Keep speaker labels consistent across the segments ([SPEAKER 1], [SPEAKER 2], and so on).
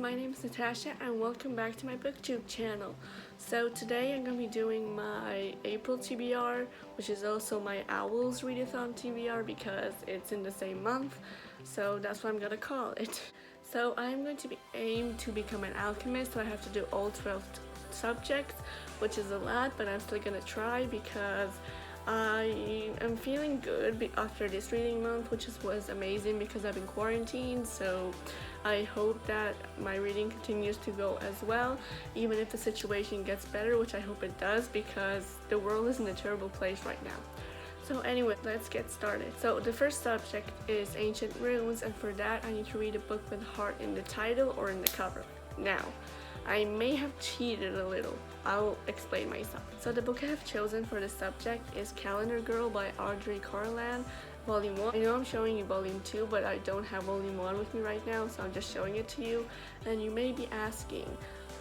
[SPEAKER 1] my name is Natasha and welcome back to my Booktube channel. So today I'm going to be doing my April TBR, which is also my O.W.L.s readathon TBR because it's in the same month, so that's what I'm going to call it. So I'm going to be aimed to become an alchemist, so I have to do all 12 subjects, which is a lot, but I'm still going to try because I am feeling good after this reading month, which was amazing because I've been quarantined, so I hope that my reading continues to go as well, even if the situation gets better, which I hope it does because the world is in a terrible place right now. So anyway, let's get started. So the first subject is ancient runes, and for that I need to read a book with heart in the title or in the cover. Now, I may have cheated a little. I'll explain myself. So the book I have chosen for the subject is Calendar Girl by Audrey Carlan, Volume 1. I know I'm showing you Volume 2, but I don't have Volume 1 with me right now, so I'm just showing it to you. And you may be asking,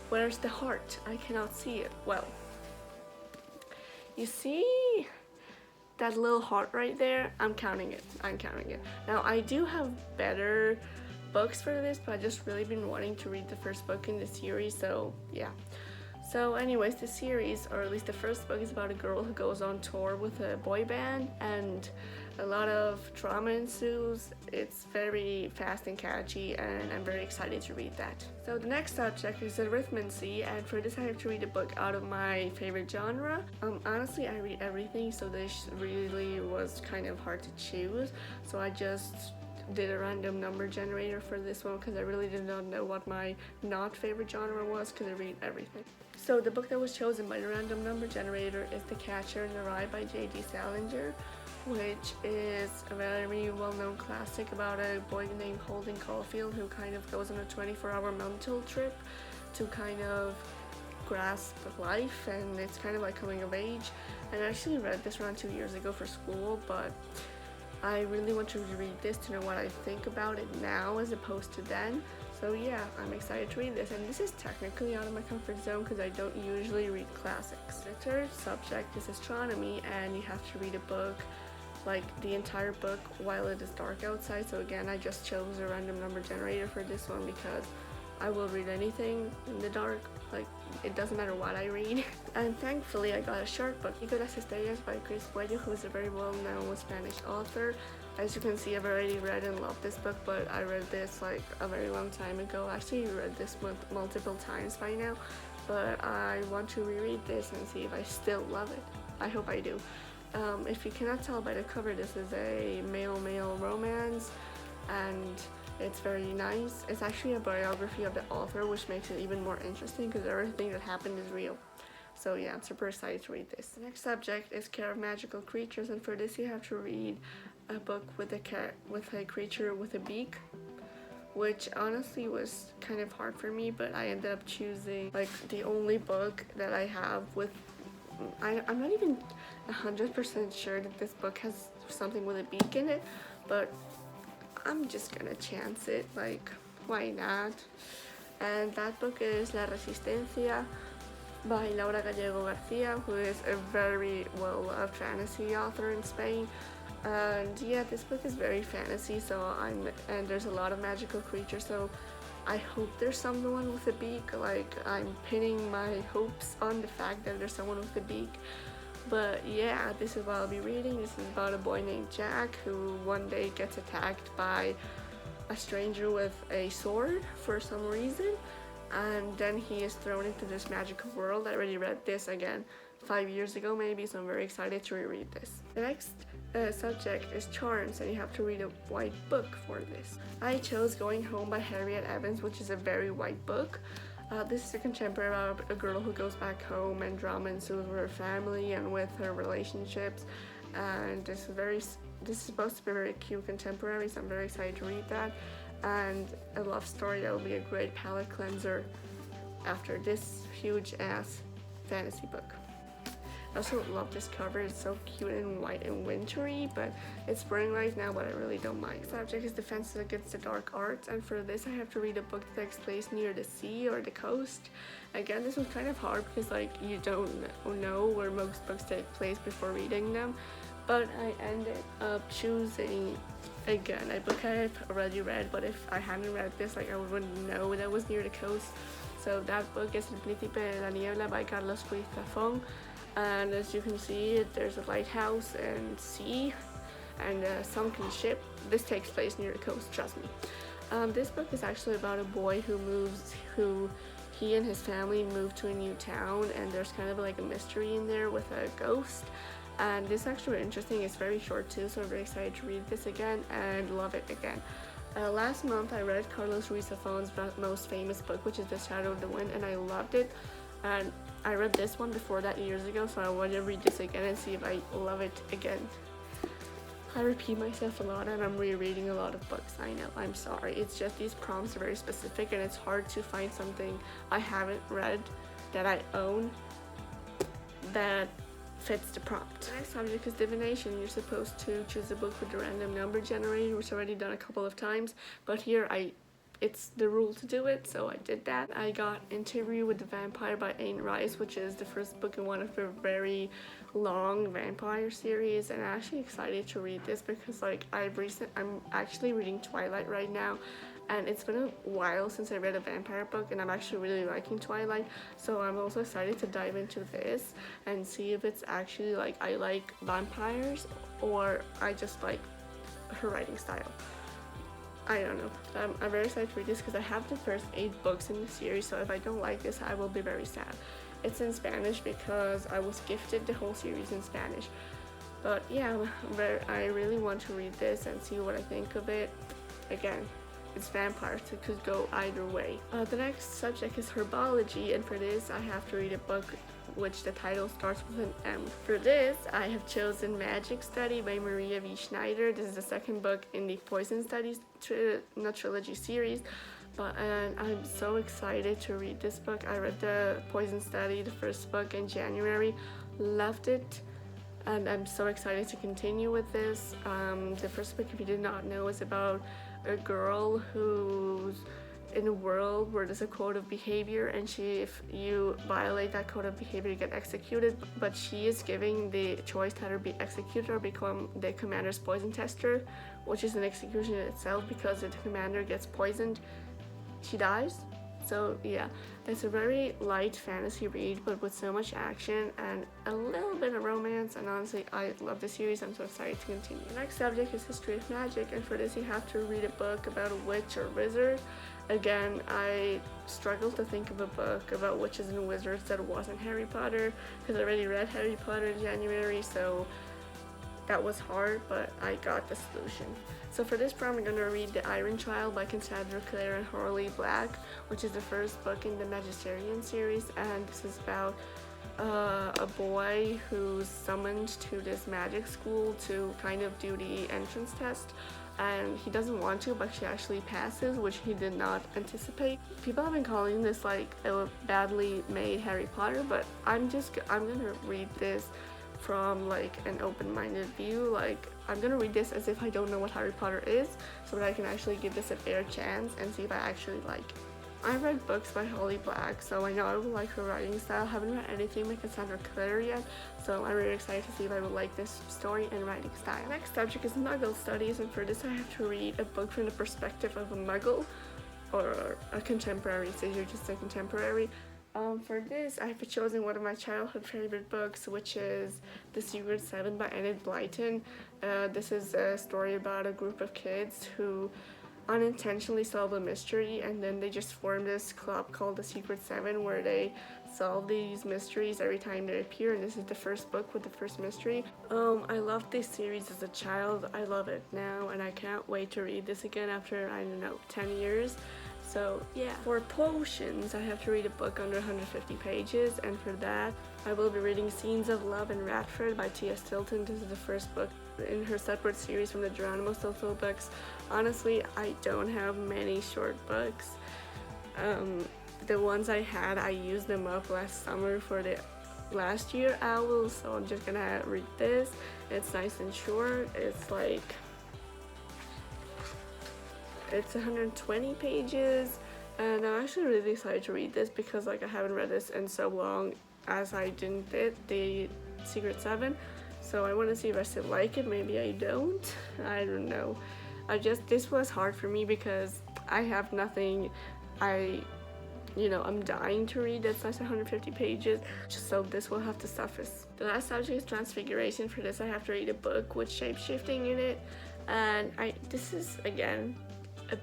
[SPEAKER 1] where's the heart? I cannot see it. Well, you see that little heart right there? I'm counting it. Now, I do have better books for this, but I just really been wanting to read the first book in the series, so yeah. So anyways, the series, or at least the first book, is about a girl who goes on tour with a boy band and a lot of drama ensues. It's very fast and catchy and I'm very excited to read that. So the next subject is arithmancy, and for this I have to read a book out of my favorite genre. Honestly, I read everything, so this really was kind of hard to choose, so I just did a random number generator for this one because I really did not know what my not favorite genre was because I read everything. So the book that was chosen by the random number generator is The Catcher in the Rye by J.D. Salinger, which is a very well-known classic about a boy named Holden Caulfield who kind of goes on a 24-hour mental trip to kind of grasp life, and it's kind of like coming of age. And I actually read this around 2 years ago for school, but I really want to read this to know what I think about it now as opposed to then. So yeah, I'm excited to read this, and this is technically out of my comfort zone because I don't usually read classics. The third subject is astronomy, and you have to read a book, like the entire book, while it is dark outside. So again, I just chose a random number generator for this one because I will read anything in the dark, like it doesn't matter what I read. And thankfully I got a short book, Y las Estrellas by Chris Buello, who is a very well-known Spanish author. As you can see, I've already read and loved this book, but I read this like a very long time ago. Actually, I read this multiple times by now, but I want to reread this and see if I still love it. I hope I do. If you cannot tell by the cover, this is a male-male romance, and it's very nice. It's actually a biography of the author, which makes it even more interesting because everything that happened is real. So yeah, I'm super excited to read this. The next subject is Care of Magical Creatures, and for this you have to read a book with a creature with a beak, which honestly was kind of hard for me, but I ended up choosing like the only book that I have with I'm not even 100% sure that this book has something with a beak in it, but I'm just gonna chance it, like why not? And that book is La Resistencia by Laura Gallego Garcia, who is a very well-loved fantasy author in Spain. And yeah, this book is very fantasy, and there's a lot of magical creatures, so I hope there's someone with a beak. Like, I'm pinning my hopes on the fact that there's someone with a beak. But yeah, this is what I'll be reading. This is about a boy named Jack who one day gets attacked by a stranger with a sword for some reason, and then he is thrown into this magical world. I already read this again 5 years ago maybe, so I'm very excited to reread this. The next subject is charms, and you have to read a white book for this. I chose Going Home by Harriet Evans, which is a very white book. This is a contemporary about a girl who goes back home, and drama ensues with her family and with her relationships, and this is supposed to be very cute contemporary, so I'm very excited to read that. And a love story that will be a great palate cleanser after this huge ass fantasy book. I also love this cover. It's so cute and white and wintry, but it's spring right now, but I really don't mind. The subject is Defenses Against the Dark Arts, and for this I have to read a book that takes place near the sea or the coast. Again, this was kind of hard because like you don't know where most books take place before reading them, but I ended up choosing again a book I've already read, but if I hadn't read this, like, I wouldn't know that was near the coast. So that book is El Príncipe de la Niebla by Carlos Ruiz Zafón, and as you can see, there's a lighthouse and sea and a sunken ship. This takes place near the coast, trust me. This book is actually about a boy who he and his family moved to a new town, and there's kind of like a mystery in there with a ghost. And this is actually interesting. It's very short too, so I'm very excited to read this again and love it again. Last month I read Carlos Ruiz Zafón's most famous book, which is The Shadow of the Wind, and I loved it. And I read this one before that years ago, so I want to read this again and see if I love it again. I repeat myself a lot and I'm rereading a lot of books. I know, I'm sorry. It's just these prompts are very specific and it's hard to find something I haven't read that I own that fits the prompt. The next subject is divination. You're supposed to choose a book with the random number generator, which I've already done a couple of times, but here it's the rule to do it, so I did that. I got Interview with the Vampire by Anne Rice, which is the first book in one of her very long vampire series, and I'm actually excited to read this because like I'm actually reading Twilight right now, and it's been a while since I read a vampire book, and I'm actually really liking Twilight, so I'm also excited to dive into this and see if it's actually like I like vampires or I just like her writing style. I don't know. I'm very excited to read this because I have the first 8 books in the series, so if I don't like this, I will be very sad. It's in Spanish because I was gifted the whole series in Spanish. But yeah, I really want to read this and see what I think of it. Again, it's vampires, so it could go either way. The next subject is herbology, and for this I have to read a book which the title starts with an M. For this, I have chosen Magic Study by Maria V. Schneider. This is the second book in the Poison Studies trilogy series, and I'm so excited to read this book. I read the Poison Study, the first book, in January, loved it, and I'm so excited to continue with this. The first book, if you did not know, is about a girl who's in a world where there's a code of behavior, and if you violate that code of behavior, you get executed, but she is giving the choice to either be executed or become the commander's poison tester, which is an execution in itself because if the commander gets poisoned, she dies. So yeah, it's a very light fantasy read, but with so much action and a little bit of romance, and honestly, I love the series. I'm so excited to continue. The next subject is History of Magic, and for this you have to read a book about a witch or wizard. Again, I struggled to think of a book about witches and wizards that wasn't Harry Potter, because I already read Harry Potter in January, so that was hard, but I got the solution. So for this prompt, I'm going to read The Iron Child by Cassandra Clare and Horley Black, which is the first book in the Magisterium series, and this is about a boy who's summoned to this magic school to kind of do the entrance test, and he doesn't want to, but she actually passes, which he did not anticipate. People have been calling this like a badly made Harry Potter, but I'm gonna read this from like an open-minded view. Like, I'm gonna read this as if I don't know what Harry Potter is, so that I can actually give this a fair chance and see if I actually like it. I read books by Horley Black, so I know I will like her writing style. I haven't read anything by Cassandra Clare yet, so I'm really excited to see if I will like this story and writing style. Next subject is Muggle studies, and for this I have to read a book from the perspective of a Muggle, or a contemporary, so you're just a contemporary. For this, I have chosen one of my childhood favorite books, which is The Secret Seven by Enid Blyton. This is a story about a group of kids who unintentionally solve a mystery, and then they just form this club called the Secret Seven, where they solve these mysteries every time they appear, and this is the first book with the first mystery. I loved this series as a child. I love it now, and I can't wait to read this again after, I don't know, 10 years. So yeah, for potions, I have to read a book under 150 pages, and for that, I will be reading Scenes of Love in Radford by T.S. Tilton. This is the first book in her separate series from the Geronimo Stilton books. Honestly, I don't have many short books. The ones I had, I used them up last summer for the last year O.W.L.s, so I'm just gonna read this. It's nice and short. It's 120 pages, and I'm actually really excited to read this because like I haven't read this in so long as I did the Secret Seven. So I want to see if I still like it. Maybe I don't. I don't know. This was hard for me because I have nothing I'm dying to read that's less than 150 pages, so this will have to suffice. The last subject is transfiguration. For this I have to read a book with shape-shifting in it, and this is again a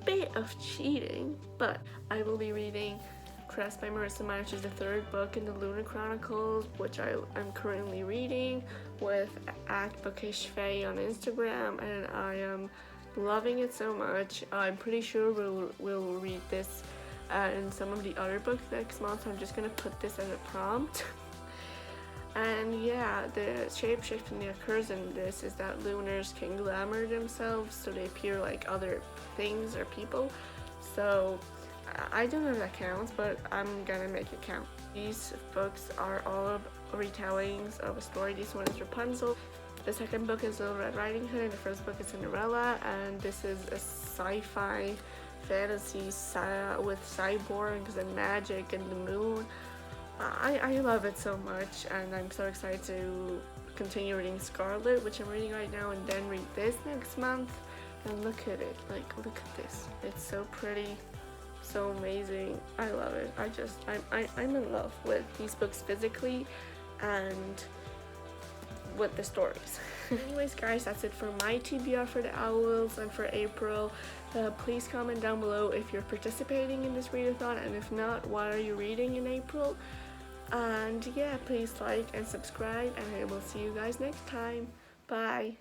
[SPEAKER 1] bit of cheating, but I will be reading Crest by Marissa Meyer, which is the third book in the Lunar Chronicles, which I'm currently reading with @bookishfaye on Instagram, and I am loving it so much. I'm pretty sure we'll read this and some of the other books next month, so I'm just gonna put this as a prompt. And yeah, the shape-shifting that occurs in this is that lunars can glamour themselves, so they appear like other things or people. So I don't know if that counts, but I'm gonna make it count. These books are all retellings of a story. This one is Rapunzel. The second book is Little Red Riding Hood, and the first book is Cinderella, and this is a sci-fi fantasy with cyborgs and magic and the moon. I love it so much, and I'm so excited to continue reading Scarlet, which I'm reading right now, and then read this next month. And look at it, like, look at this. It's so pretty, so amazing. I love it. I'm in love with these books physically and with the stories. Anyways guys, that's it for my TBR for the Owls and for April. Please comment down below if you're participating in this readathon, and if not, what are you reading in April? And yeah, please like and subscribe, and I will see you guys next time. Bye.